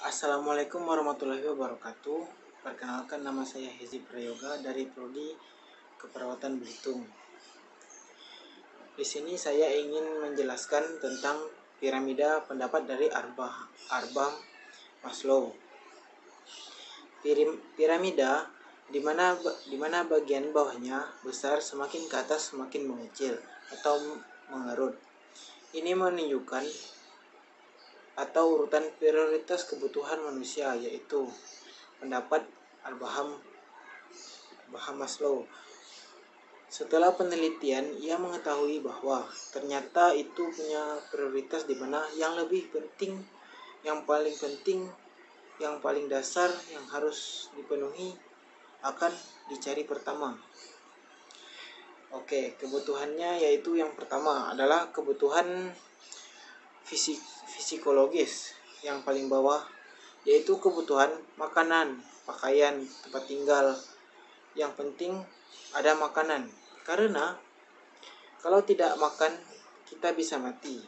Assalamualaikum warahmatullahi wabarakatuh. Perkenalkan, nama saya Hezi Prayoga dari Prodi Keperawatan Belitung. Di sini saya ingin menjelaskan tentang piramida pendapat dari Abraham Maslow. Piramida di mana bagian bawahnya besar, semakin ke atas semakin mengecil atau mengerut. Ini menunjukkan atau urutan prioritas kebutuhan manusia, yaitu pendapat Abraham Maslow. Setelah penelitian, ia mengetahui bahwa ternyata itu punya prioritas di mana yang lebih penting, yang paling dasar yang harus dipenuhi akan dicari pertama. Kebutuhannya yaitu yang pertama adalah kebutuhan psikologis. Yang paling bawah yaitu kebutuhan makanan, pakaian, tempat tinggal. Yang penting ada makanan, karena kalau tidak makan kita bisa mati.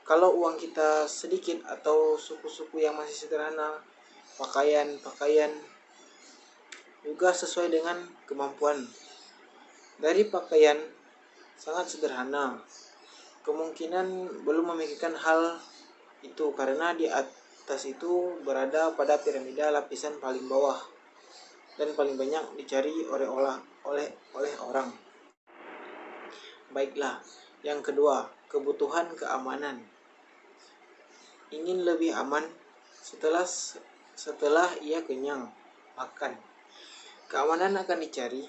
Kalau uang kita sedikit atau suku-suku yang masih sederhana, pakaian juga sesuai dengan kemampuan. Dari pakaian sangat sederhana, kemungkinan belum memikirkan hal itu karena di atas itu berada pada piramida lapisan paling bawah dan paling banyak dicari oleh orang. Baiklah, yang kedua, kebutuhan keamanan. Ingin lebih aman setelah ia kenyang makan. Keamanan akan dicari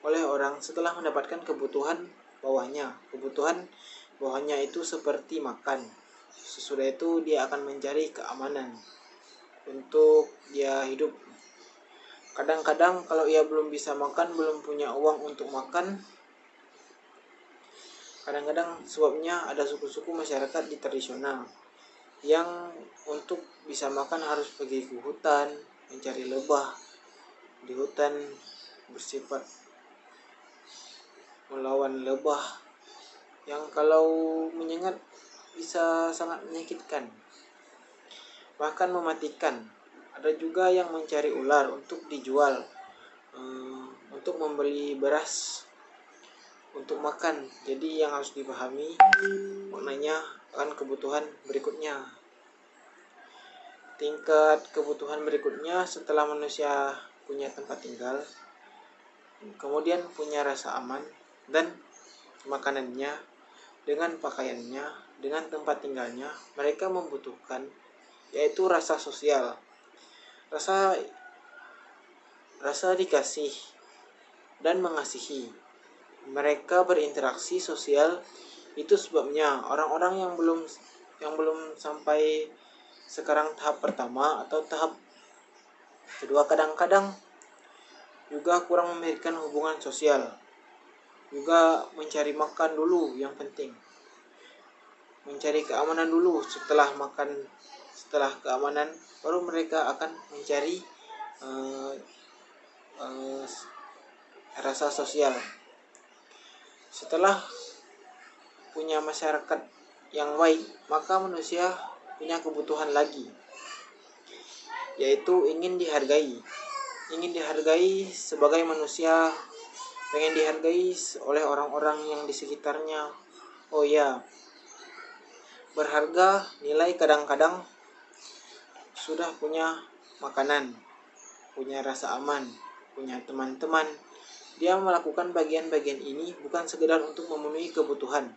oleh orang setelah mendapatkan kebutuhan bawahnya. Kebutuhan bawahnya itu seperti makan. Sesudah itu dia akan mencari keamanan untuk dia hidup. Kadang-kadang kalau ia belum bisa makan, belum punya uang untuk makan, kadang-kadang sebabnya ada suku-suku masyarakat di tradisional yang untuk bisa makan harus pergi ke hutan, mencari lebah di hutan, bersifat melawan lebah yang kalau menyengat bisa sangat menyakitkan, bahkan mematikan. Ada juga yang mencari ular untuk dijual, untuk membeli beras untuk makan. Jadi yang harus dipahami maknanya akan kebutuhan berikutnya. Tingkat kebutuhan berikutnya setelah manusia punya tempat tinggal, kemudian punya rasa aman dan makanannya, dengan pakaiannya, dengan tempat tinggalnya, mereka membutuhkan yaitu rasa sosial. Rasa dikasih dan mengasihi. Mereka berinteraksi sosial. Itu sebabnya orang-orang yang belum sampai sekarang tahap pertama atau tahap kedua kadang-kadang juga kurang memikirkan hubungan sosial. Juga mencari makan dulu yang penting. Mencari keamanan dulu, setelah keamanan baru mereka akan mencari rasa sosial. Setelah punya masyarakat yang baik, maka manusia punya kebutuhan lagi, yaitu ingin dihargai. Ingin dihargai sebagai manusia, pengen dihargai oleh orang-orang yang di sekitarnya. Oh ya, berharga nilai kadang-kadang sudah punya makanan, punya rasa aman, punya teman-teman. Dia melakukan bagian-bagian ini bukan sekedar untuk memenuhi kebutuhan,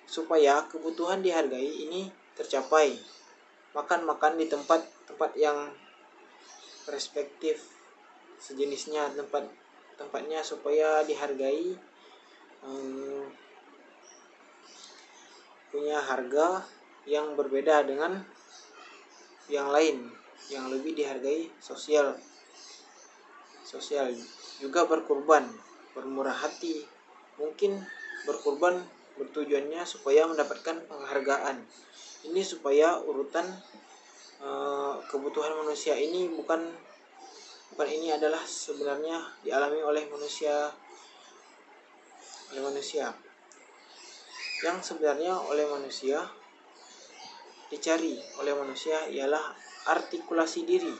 supaya kebutuhan dihargai ini tercapai. Makan di tempat yang respektif sejenisnya, tempatnya supaya dihargai, punya harga yang berbeda dengan yang lain, yang lebih dihargai sosial. Juga berkorban, bermurah hati. Mungkin berkorban bertujuannya supaya mendapatkan penghargaan. Ini supaya urutan kebutuhan manusia ini bukan ini adalah sebenarnya dialami oleh manusia yang sebenarnya oleh manusia dicari oleh manusia ialah artikulasi diri.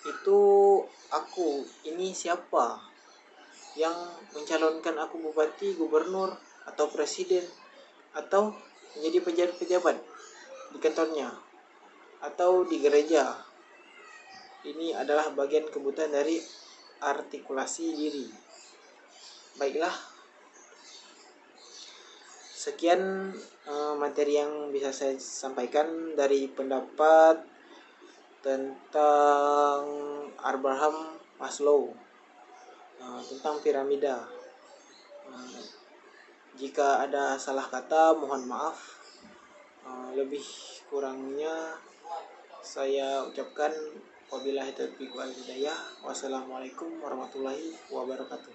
Itu aku, ini siapa yang mencalonkan aku bupati, gubernur, atau presiden, atau menjadi pejabat-pejabat di kantornya, atau di gereja. Ini adalah bagian kebutuhan dari artikulasi diri. Baiklah, sekian materi yang bisa saya sampaikan dari pendapat tentang Abraham Maslow, tentang piramida. Jika ada salah kata, mohon maaf. Lebih kurangnya saya ucapkan wabillahi taufiq wal hidayah. Wassalamualaikum warahmatullahi wabarakatuh.